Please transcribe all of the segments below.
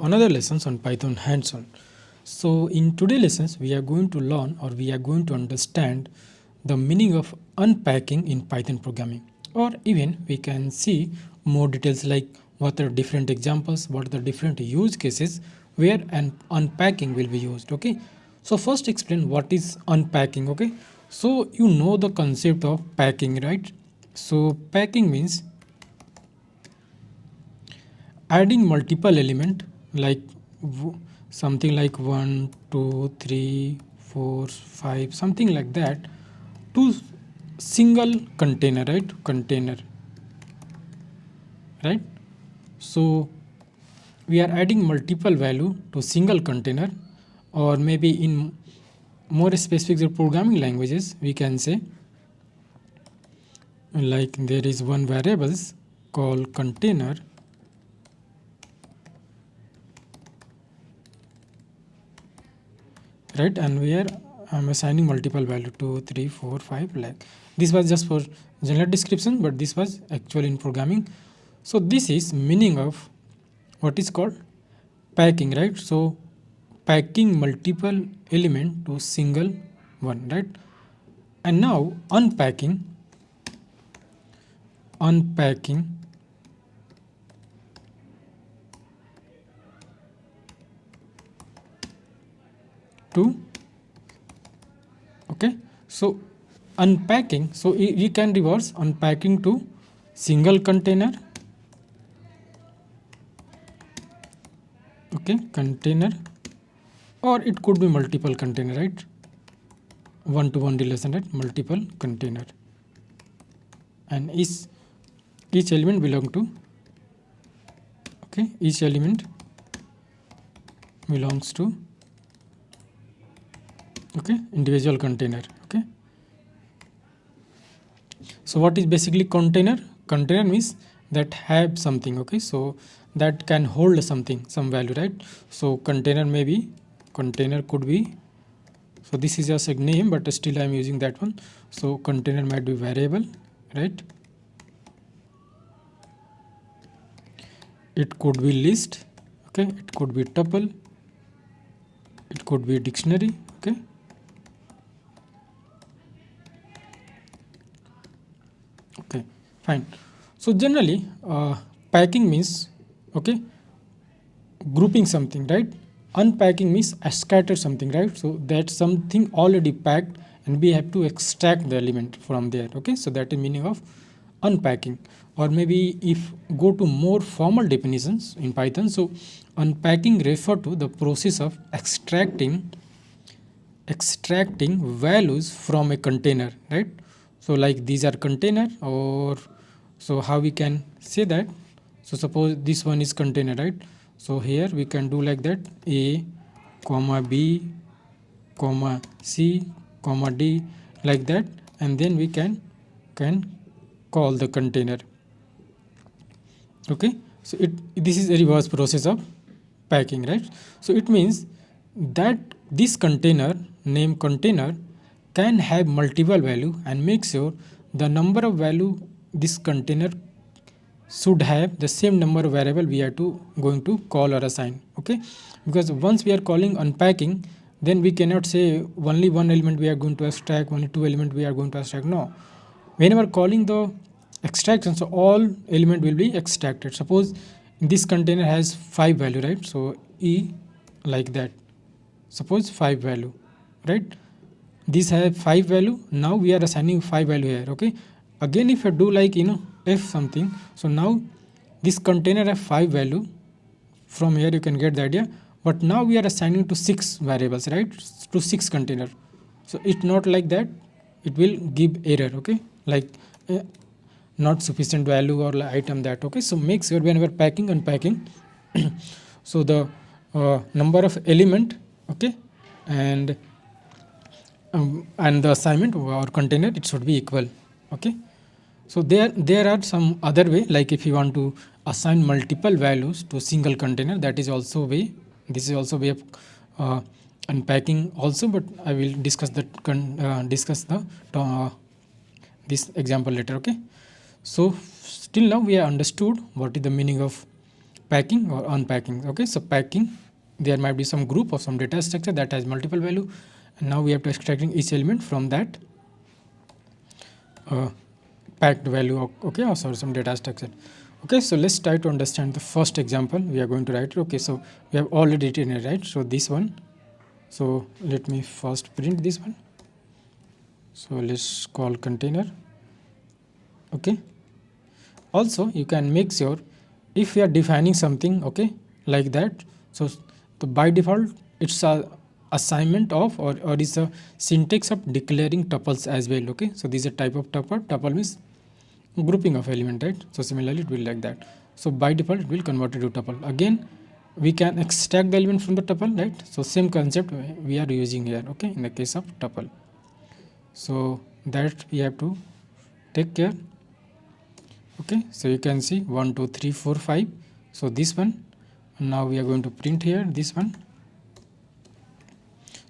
another lessons on Python hands-on. So in today's lessons, we are going to learn or we are going to understand the meaning of unpacking in Python programming. Or even we can see more details like what are different examples, what are the different use cases where an unpacking will be used. Okay. So first explain what is unpacking. Okay. So you know the concept of packing, right? So packing means adding multiple element like something like 1 2 3 4 5 something like that to single container, right? So we are adding multiple value to single container, or maybe in more specific programming languages we can say like there is one variables called container, right? And where I'm assigning multiple value 2 3 4 5, like this was just for general description, but this was actually in programming. So this is meaning of what is called packing, right? So packing multiple element to single one, right? And now unpacking to, okay, so unpacking, so we can reverse unpacking to single container, okay, container, or it could be multiple container, right? One-to-one relation, right? Multiple container, and each element belong to, okay, each element belongs to, okay, individual container. Okay, so what is basically container? Container means that have something, okay, so that can hold something, some value, right? So container container could be, so this is just a name, but still I am using that one. So container might be variable, right? It could be list, okay, it could be tuple, it could be dictionary, okay. Okay, fine. So generally packing means, okay, grouping something, right? Unpacking means scatter something, right? So that's something already packed and we have to extract the element from there. Okay, so that is meaning of unpacking. Or maybe if go to more formal definitions in Python, so unpacking refer to the process of extracting values from a container, right? So like these are container, or so how we can say that, so suppose this one is container, right? So here we can do like that, a comma b comma c comma d, like that, and then we can call the container. Okay, so this is a reverse process of packing, right? So it means that this container name container can have multiple value and make sure the number of value this container should have the same number of variable we are going to call or assign. Okay, because once we are calling unpacking, then we cannot say only one element we are going to extract, only two element we are going to extract. No, whenever calling the extraction, so all element will be extracted. Suppose this container has 5 value, right? So e, like that, suppose 5 value, right? These have 5 value, now we are assigning 5 value here. Okay, again if I do like f something, so now this container have 5 value, from here you can get the idea, but now we are assigning to 6 variables, right? To 6 container, so it's not like that, it will give error. Okay, like not sufficient value or like item that. Okay, so make sure whenever packing unpacking so the number of element, okay, and the assignment or container, it should be equal. Okay, so there are some other way, like if you want to assign multiple values to a single container, that is also way, this is also way of unpacking also, but I will discuss that discuss the this example later. Okay, so still now we have understood what is the meaning of packing or unpacking. Okay, so packing, there might be some group or some data structure that has multiple value, and now we have to extracting each element from that packed value. Okay, or sorry, some data structure. Okay, so let's try to understand the first example we are going to write. Okay, so we have already written it, right? So this one, so let me first print this one. So let's call container. Okay, also you can make sure if you are defining something, okay, like that, so by default it's a assignment of or is a syntax of declaring tuples as well. Okay, so this is a type of tuple means grouping of element, right? So similarly it will like that. So by default it will convert it to tuple. Again we can extract the element from the tuple, right? So same concept we are using here, okay, in the case of tuple. So that we have to take care. Okay, so you can see 1 2 3 4 5. So this one, now we are going to print here this one.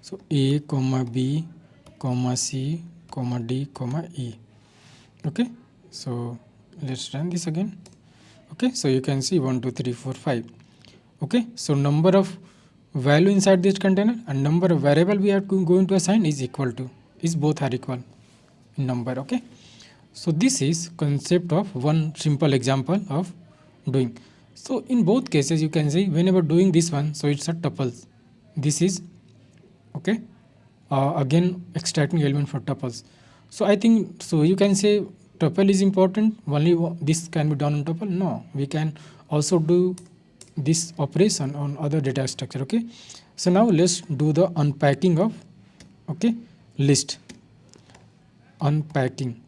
So a comma b comma c comma d comma e. Okay, so let's run this again. Okay, so you can see 1 2 3 4 5. Okay, so number of value inside this container and number of variable we are going to assign is equal to, is both are equal in number. Okay, so this is concept of one simple example of doing. So in both cases you can see whenever doing this one, so it's a tuples. This is okay, again extracting element for tuples. So I think so you can say tuple is important, only this can be done on tuple. No, we can also do this operation on other data structure. Okay, so now let's do the unpacking of, okay, list. Unpacking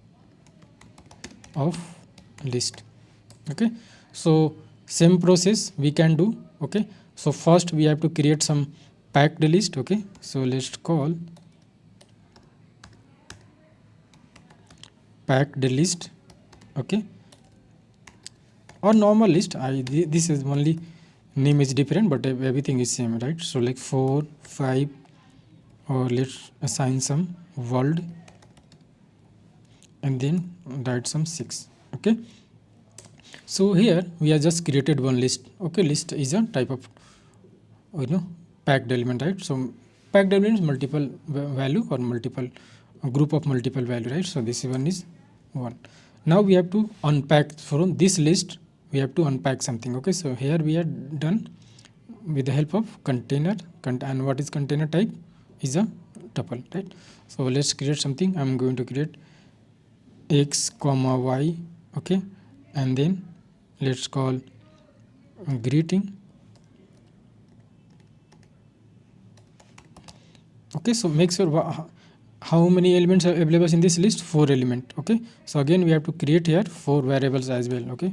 of list. Okay, so same process we can do. Okay, so first we have to create some packed list. Okay, so let's call packed list. Okay, or normal list. This is only name is different but everything is same, right? So like 4 5, or let's assign some world and then write some 6. Okay, so here we are just created one list. Okay, list is a type of packed element, right? So packed element is multiple value or multiple group of multiple value, right? So this one is one. Now we have to unpack from this list, we have to unpack something. Okay, so here we are done with the help of container. And what is container type is a tuple, right? So let's create something. I'm going to create x comma y. Okay, and then let's call greeting. Okay, so make sure how many elements are available in this list, 4 element. Okay, so again we have to create here 4 variables as well. Okay,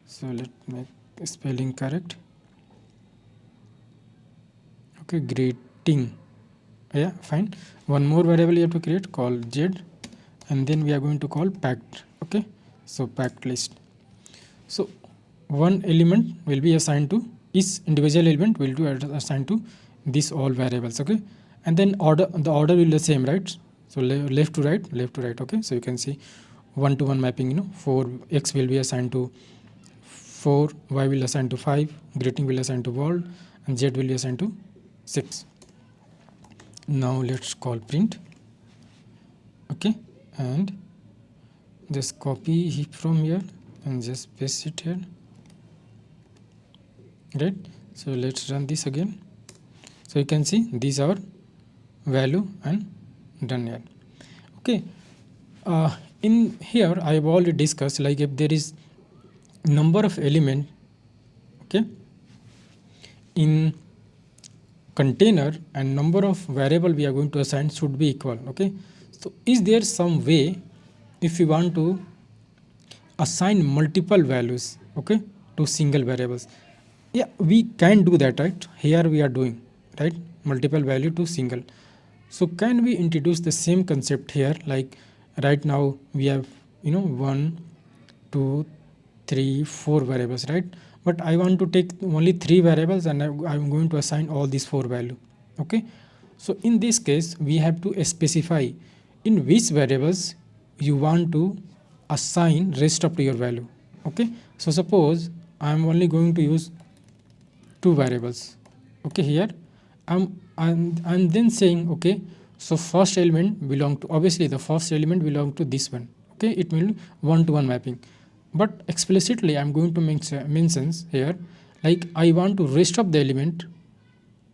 so let make spelling correct. Okay, greeting, yeah, fine. One more variable you have to create called z, and then we are going to call packed. Okay, so packed list. So one element will be assigned to each individual element will be assigned to these all variables. Okay, and then the order will be the same, right? So left to right, left to right. Okay, so you can see 1-to-1 mapping. 4 x will be assigned to 4, y will assign to 5, greeting will assign to world, and z will be assigned to 6. Now let's call print. Okay, and just copy from here and just paste it here, right? So let's run this again. So you can see these are value and done here. Okay, in here I have already discussed, like if there is number of element, okay, in container and number of variable we are going to assign should be equal. Okay, so is there some way if you want to assign multiple values, okay, to single variables? Yeah, we can do that, right? Here we are doing, right, multiple value to single. So can we introduce the same concept here? Like right now we have 1 2 3 4 variables, right? But I want to take only 3 variables and I'm going to assign all these 4 value. Okay, so in this case we have to specify in which variables you want to assign rest of your value. Okay, so suppose I'm only going to use two variables. Okay, here I'm then saying, okay, so first element belong to, obviously the first element belong to this one. Okay, it will one-to-one mapping, but explicitly I'm going to mentions here, like I want to rest of the element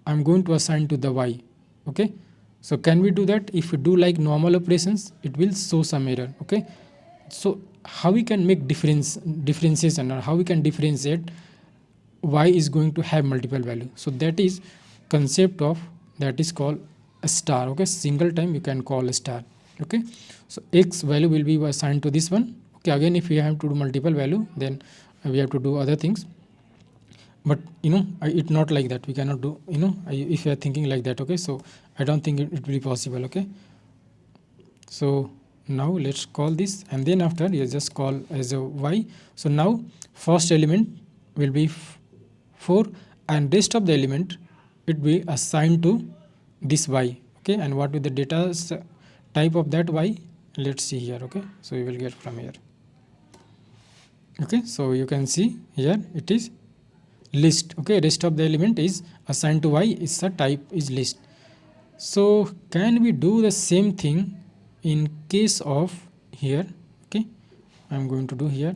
I'm going to assign to the y. Okay, so can we do that? If we do like normal operations, it will show some error. Okay, so how we can make differentiation, or how we can differentiate y is going to have multiple value? So that is concept of, that is called a star. Okay, single time you can call a star. Okay, so x value will be assigned to this one. Okay, again if we have to do multiple value, then we have to do other things, but it's not like that. We cannot do, if you are thinking like that. Okay, so I don't think it will be possible. Okay, so now let's call this, and then after you just call as a y. So now first element will be 4, and rest of the element it will be assigned to this y. Okay, and what will the data type of that y? Let's see here. Okay, so we will get from here. Okay, so you can see here it is list. Okay, rest of the element is assigned to y, is the type is list. So can we do the same thing in case of here? Okay, I'm going to do here,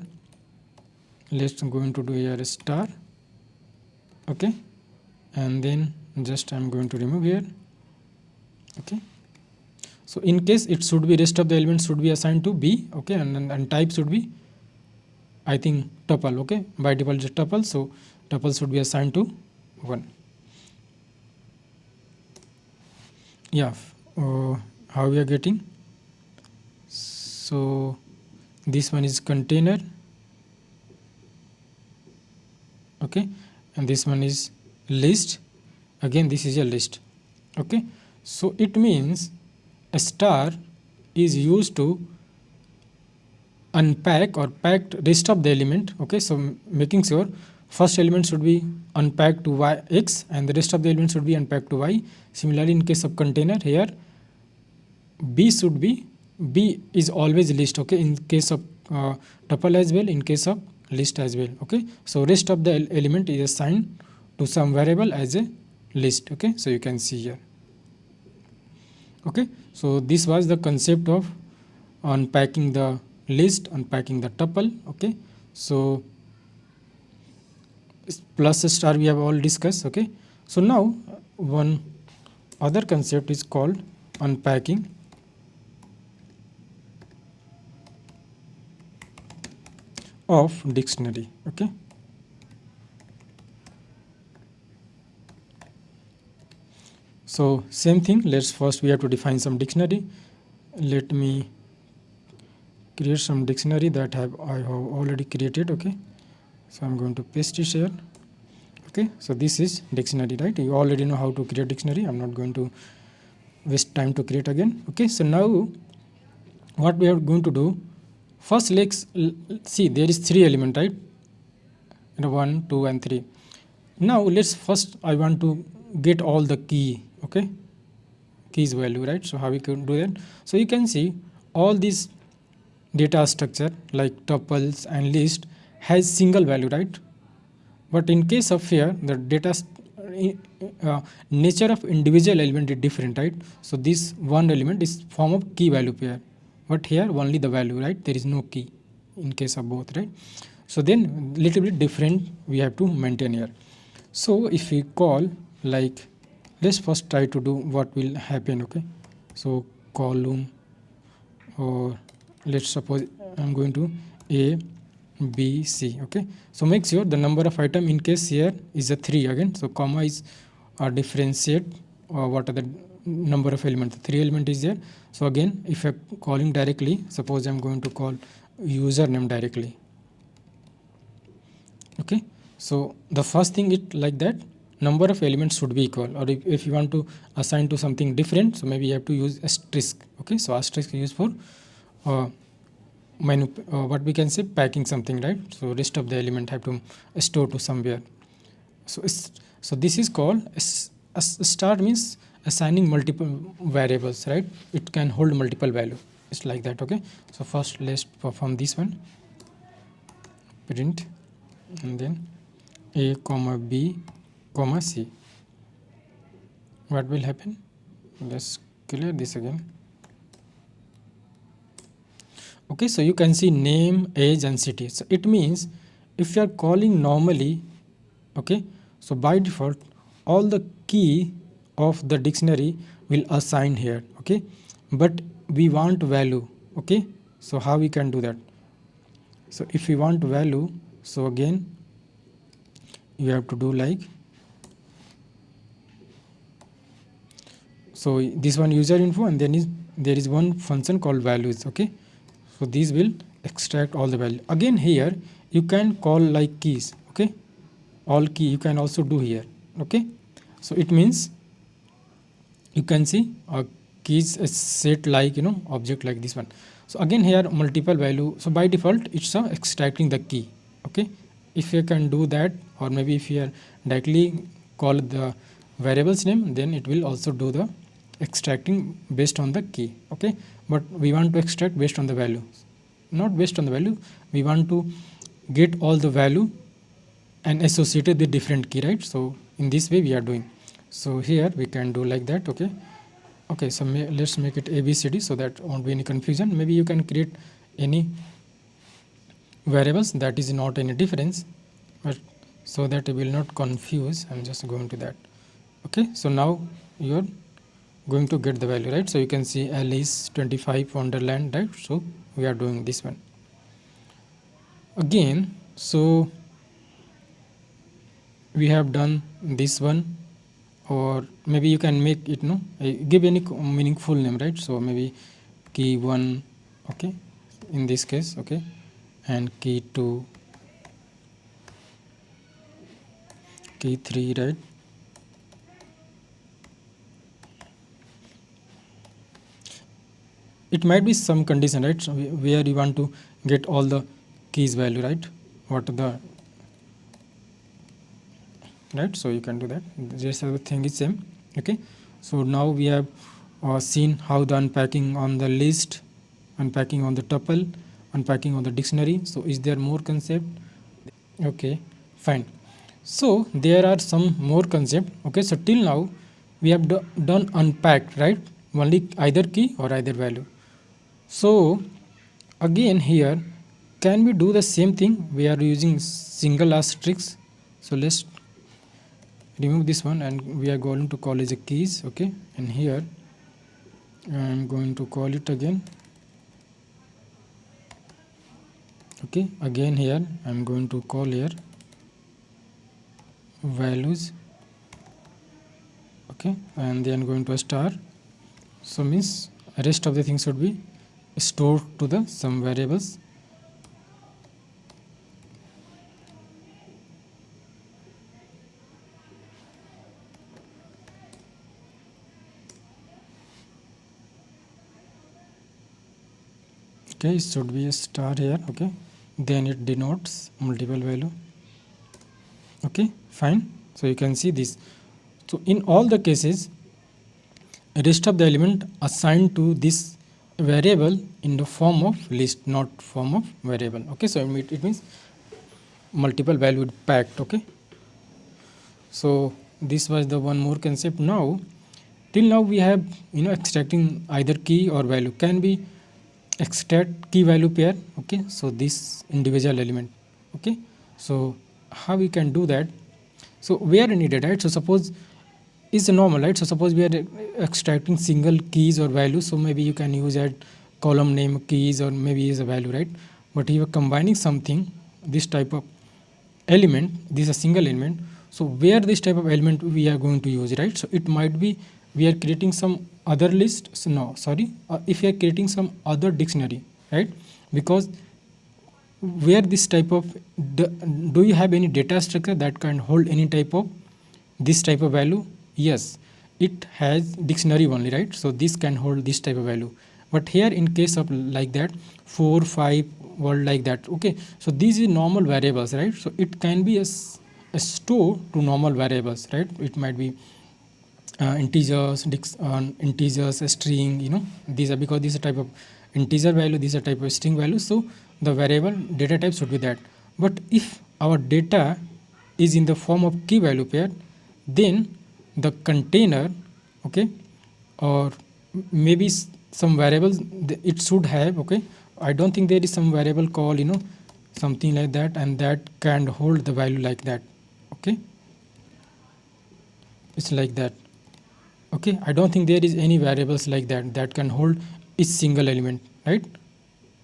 let's going to do here a star. Okay, and then just I'm going to remove here. Okay, so in case it should be rest of the elements should be assigned to b. Okay, and type should be, I think, tuple. Okay, by default just tuple, so tuple should be assigned to 1. Yeah, how we are getting? So this one is container. Okay, and this one is list. Again this is a list. Okay, so it means a star is used to unpack or packed rest of the element. Okay, so making sure first element should be unpacked to y x, and the rest of the element should be unpacked to y. Similarly in case of container, here b should be, b is always list. Okay, in case of tuple as well, in case of list as well. Okay, so rest of the element is assigned to some variable as a list. Okay, so you can see here. Okay, so this was the concept of unpacking the list, unpacking the tuple. Okay, so plus star we have all discussed. Okay, so now one other concept is called unpacking of dictionary. Okay, so same thing, let's first we have to define some dictionary. Let me create some dictionary that I have already created. Okay, so I'm going to paste it here. Okay, so this is dictionary, right? You already know how to create dictionary. I'm not going to waste time to create again. Okay, so now what we are going to do, first let's see, there is 3 element, right? 1, 2 and 3. Now let's first, I want to get all the key. Okay, keys value, right? So how we can do that? So you can see all these data structure like tuples and list has single value, right? But in case of here, the data nature of individual element is different, right? So this one element is form of key value pair, but here only the value, right? There is no key in case of both, right? So then little bit different we have to maintain here. So if we call, like, let's first try to do what will happen. Okay, so column, or let's suppose I'm going to A B C. Okay, so make sure the number of item in case here is a 3 again. So comma is differentiate what are the number of elements. 3 element is there. So again, if I'm calling directly, suppose I'm going to call username directly. Okay, so the first thing it like that number of elements should be equal, or if you want to assign to something different, so maybe you have to use asterisk. Okay, so asterisk is used for what we can say packing something, right? So rest of the element have to store to somewhere. So this is called a star, means assigning multiple variables, right? It can hold multiple value. It's like that. Okay, so first let's perform this one, print, and then A comma B comma c. What will happen? Let's clear this again. Okay, so you can see name, age and city. So it means if you are calling normally, okay, so by default all the key of the dictionary will assign here, okay, but we want value, okay. So how we can do that? So if we want value, so again you have to do like, so this one user info, and then there is one function called values, okay. So these will extract all the value. Again here you can call like keys, okay, all key you can also do here, okay. So it means you can see keys is set like, you know, object like this one. So again here multiple value, so by default it's extracting the key, okay. If you can do that, or maybe if you are directly call the variables name, then it will also do the extracting based on the key, okay. But we want to extract based on the value, not based on the value. We want to get all the value and associated with different key, right? So in this way we are doing. So here we can do like that, okay. Okay, so let's make it ABCD so that won't be any confusion. Maybe you can create any variables, that is not any difference, but so that it will not confuse, I'm just going to that. Okay, so now you're going to get the value, right? So you can see L is 25 Wonderland, right? So we are doing this one again. So we have done this one, or maybe you can make it, no, give any meaningful name, right? So maybe key 1, okay, in this case, okay, and key 2, key 3, right? It might be some condition, right? So where you want to get all the keys value, right? What the, right? So you can do that. Just everything is same, okay. So now we have seen how the unpacking on the list, unpacking on the tuple, unpacking on the dictionary. So is there more concept? Okay, fine. So there are some more concept, okay. So till now we have done unpacked, right? Only either key or either value. So again here, can we do the same thing? We are using single asterisk. So let's remove this one, and we are going to call it the keys, okay. And here I'm going to call it again, okay. Again here I'm going to call here values, okay, and then going to a star. So means rest of the things should be stored to the some variables. Okay, it should be a star here, okay. Then it denotes multiple value, okay, fine. So you can see this. So in all the cases, rest of the element assigned to this variable in the form of list, not form of variable, okay. So it means multiple valued packed, okay. So this was the one more concept. Now till now we have, you know, extracting either key or value. Can be extract key value pair, okay. So this individual element, okay. So how we can do that? So where needed, right? So suppose is normal, right? So suppose we are extracting single keys or values, so maybe you can use that column name keys or maybe is a value, right? But you are combining something, this type of element, this is a single element. So where this type of element we are going to use, right? So it might be we are creating some other list, so no, sorry, if we are creating some other dictionary, right? Because where this type of do you have any data structure that can hold any type of this type of value? Yes, it has dictionary only, right? So this can hold this type of value. But here in case of like that 4 5 word like that, okay. So these is normal variables, right? So it can be a store to normal variables, right? It might be integers, integers, a string, you know, these are because this is a type of integer value, these are type of string value. So the variable data type should be that. But if our data is in the form of key value pair, then the container, okay, or maybe some variables it should have, okay. I don't think there is some variable called, something like that, and that can hold the value like that, okay. It's like that, okay. I don't think there is any variables like that that can hold each single element, right?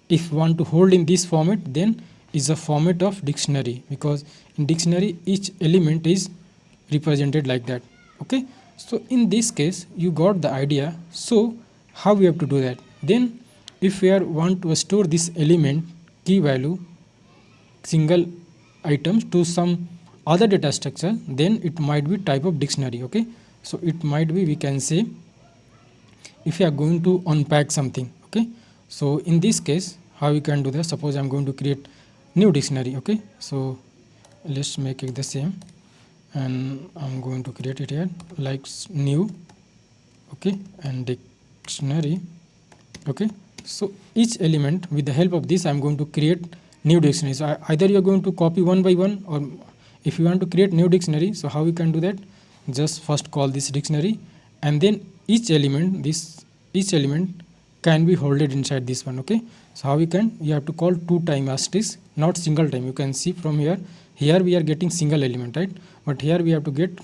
If you want to hold in this format, then is a format of dictionary, because in dictionary each element is represented like that, okay. So in this case you got the idea. So how we have to do that? Then if we are want to store this element key value single items to some other data structure, then it might be type of dictionary, okay. So it might be, we can say, if you are going to unpack something, okay. So in this case how you can do that? Suppose I'm going to create new dictionary, okay. So let's make it the same, and I'm going to create it here like new, okay, and dictionary, okay. So each element, with the help of this, I'm going to create new dictionary. So either you're going to copy one by one, or if you want to create new dictionary, so how we can do that? Just first call this dictionary, and then each element, each element can be holded inside this one, okay. So how we can? You have to call 2 time asterisk, not single time. You can see from here, here we are getting single element, right? But here we have to get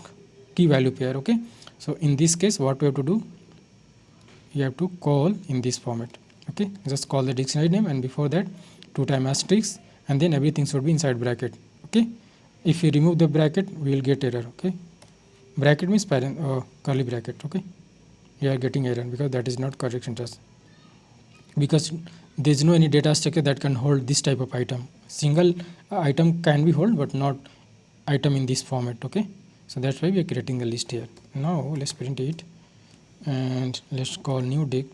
key value pair, okay. So in this case what we have to do? You have to call in this format, okay. Just call the dictionary name, and before that 2 time asterisk, and then everything should be inside bracket, okay. If you remove the bracket, we will get error, okay. Bracket means curly bracket, okay. You are getting error because that is not correct syntax, because there is no any data structure that can hold this type of item. Single item can be hold, but not item in this format, okay. So that's why we are creating a list here. Now let's print it, and let's call new dic,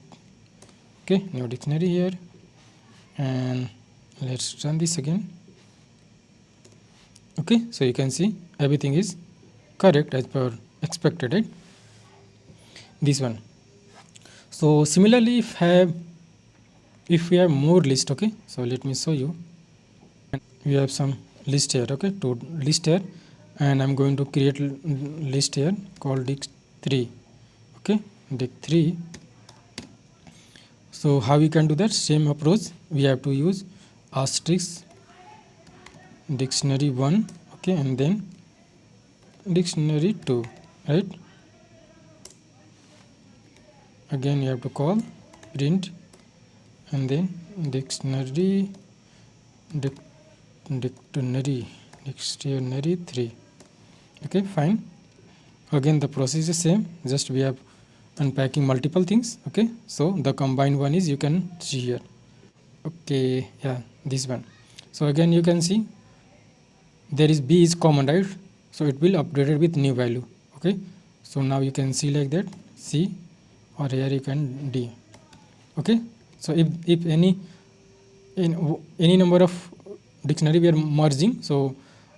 okay, new dictionary here, and let's run this again, okay. So you can see everything is correct as per expected, right? This one. So similarly, if we have more list, okay, so let me show you. We have some list here, okay, to list here, and I'm going to create list here called dict3, okay, dict3. So how we can do that? Same approach. We have to use asterisk dictionary 1, okay, and then dictionary 2, right? Again you have to call print, and then dictionary 3, okay, fine. Again the process is the same, just we have unpacking multiple things, okay. So the combined one is, you can see here, okay, yeah, this one. So again you can see there is b is common, right? So it will update it with new value, okay. So now you can see like that, c, or here you can d, okay. So if any number of dictionary we are merging, so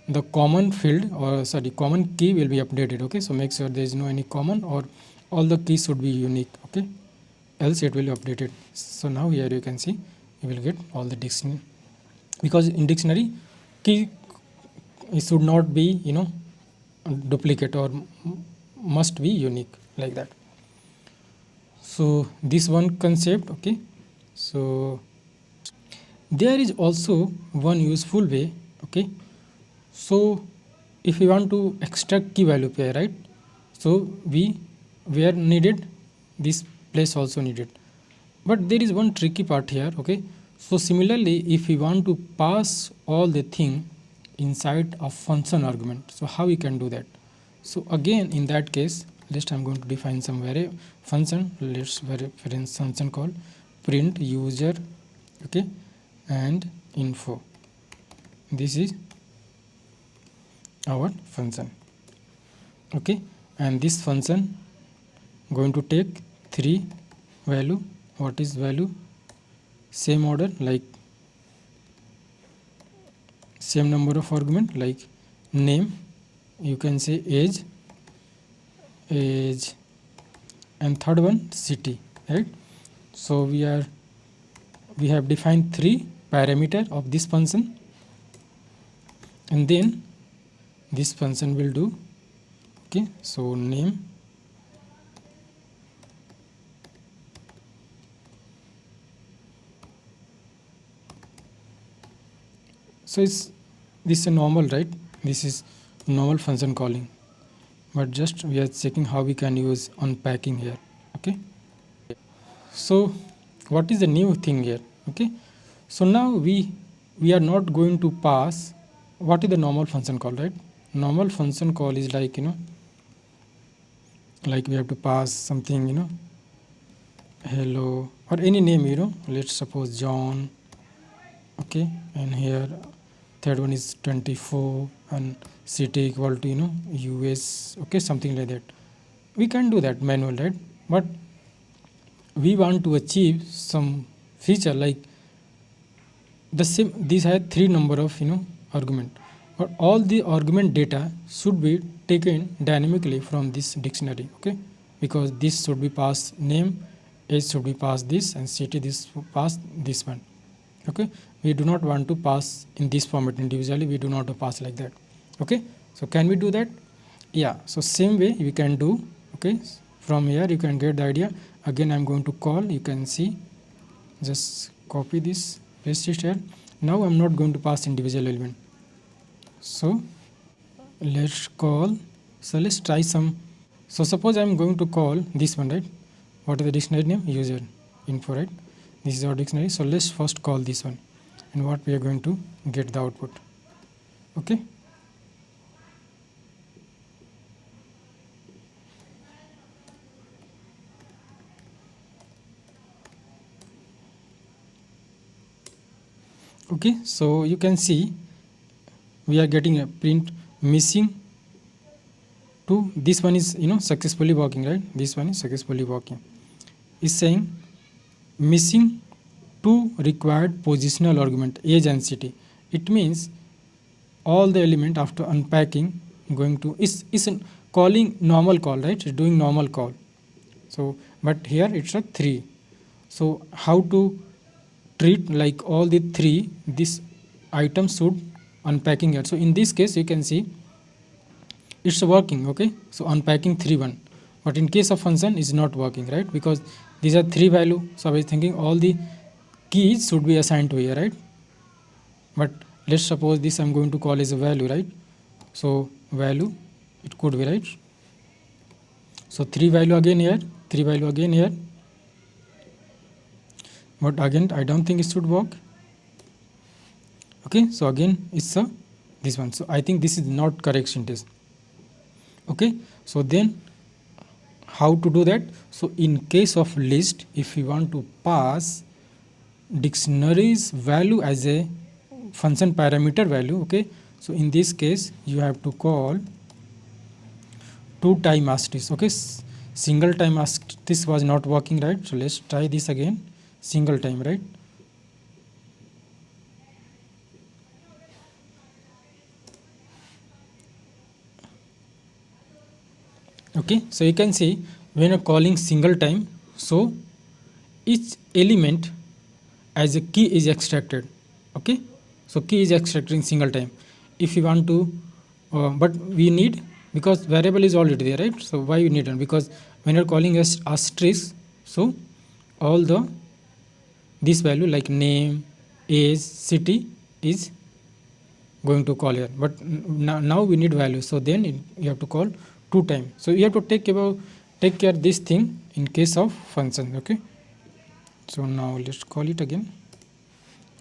the common field, or sorry, common key will be updated, okay. So make sure there is no any common, or all the keys should be unique, okay, else it will be updated. So now here you can see you will get all the dictionary, because in dictionary key it should not be, duplicate, or must be unique, like that. So this one concept, okay. So there is also one useful way, okay. So if we want to extract key value pair, right, so we where needed, this place also needed, but there is one tricky part here, okay. So similarly, if we want to pass all the thing inside a function argument, so how we can do that? So again in that case, let's, I'm going to define some function. Let's reference function called print user, okay, and info. This is our function, okay. And this function going to take 3 value. What is value? Same order, like same number of argument, like name, you can say age, and third one city, right? So we have defined 3 parameter of this function, and then this function will do Okay, so name, so it's this is a normal, right? This is normal function calling, but just we are checking how we can use unpacking here. Okay, so what is the new thing here? Okay, so now we are not going to pass what is the normal function call, right? Normal function call is like, like we have to pass something, hello or any name, let's suppose John. Okay, and here third one is 24 and city equal to US. Okay, something like that. We can do that manual, right? But we want to achieve some feature like the same. These have three number of argument, but all the argument data should be taken dynamically from this dictionary. Okay, because this should be passed name, age should be passed this, and city this pass this one. Okay, we do not want to pass in this format individually. We do not want to pass like that. Okay, so can we do that? Yeah, so same way we can do. Okay, from here you can get the idea. Again I'm going to call, you can see, just copy this, paste it here. Now I'm not going to pass individual element, so let's call, so let's try some. So suppose I'm going to call this one, right? What is the dictionary name? User info, right? This is our dictionary. So let's first call this one, and what we are going to get the output. Okay, okay, so you can see we are getting a print missing 2. This one is successfully working, right? This one is successfully working. Is saying missing 2 required positional argument, age and city. It means all the element after unpacking going to is calling normal call, right? It's doing normal call. So but here it's a 3. So how to treat like all the 3 this item should unpacking it. So in this case you can see it's working. Okay, so unpacking 3 1, but in case of function is not working, right? Because these are 3 value. So I was thinking all the keys should be assigned to here, right? But let's suppose this I'm going to call as a value, right? So value it could be, right? So 3 value again here, 3 value again here, but again I don't think it should work. Okay, so again it's a this one. So I think this is not correct syntax. Okay, so then how to do that? So in case of list, if we want to pass dictionary's value as a function parameter value, okay, so in this case you have to call 2 time asterisk. Okay, single time asterisk, this was not working, right? So let's try this again, single time, right? Okay, so you can see when you're calling single time, so each element as a key is extracted. Okay, so key is extracted in single time. If you want to but we need, because variable is already there, right? So why we need it? Because when you're calling as asterisk, so all the this value like name, age, city is going to call here, but now we need value, so then you have to call 2 times. So you have to take care this thing in case of function. Okay, so now let's call it again.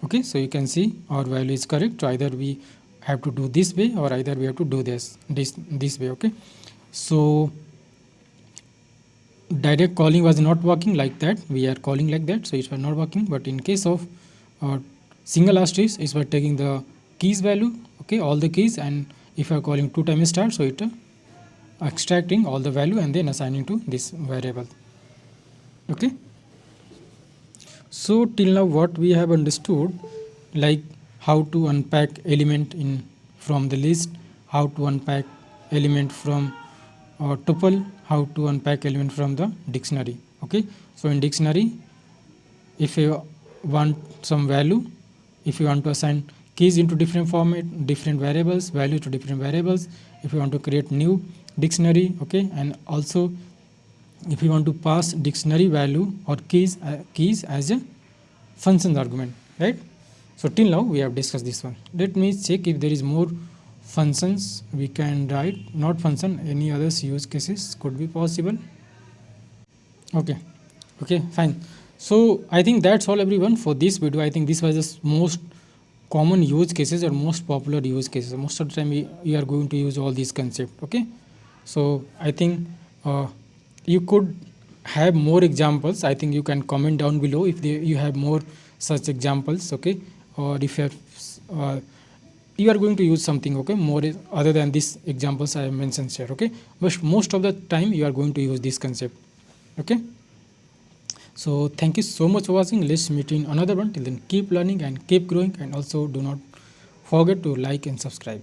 Okay, so you can see our value is correct. So either we have to do this way or either we have to do this way. Okay, so direct calling was not working like that, we are calling like that, so it was not working. But in case of single asterisk, is by taking the keys value, okay, all the keys, and if you are calling 2 times start, so it extracting all the value and then assigning to this variable. Okay, so till now what we have understood, like how to unpack element in from the list, how to unpack element from tuple, how to unpack element from the dictionary. Okay, so in dictionary, if you want some value, if you want to assign keys into different format, different variables, value to different variables, if you want to create new dictionary, okay, and also if you want to pass dictionary value or keys as a functions argument, right? So till now we have discussed this one. Let me check if there is more functions we can write. Not function, any others use cases could be possible. Okay, okay, fine. So I think that's all everyone for this video. I think this was the most common use cases or most popular use cases. Most of the time we are going to use all these concepts. Okay, so I think you could have more examples. I think you can comment down below if you have more such examples. Okay, or if you are going to use something, okay, more other than these examples I have mentioned here. Okay, but most of the time you are going to use this concept. Okay, so thank you so much for watching. Let's meet in another one. Till then, keep learning and keep growing, and also do not forget to like and subscribe.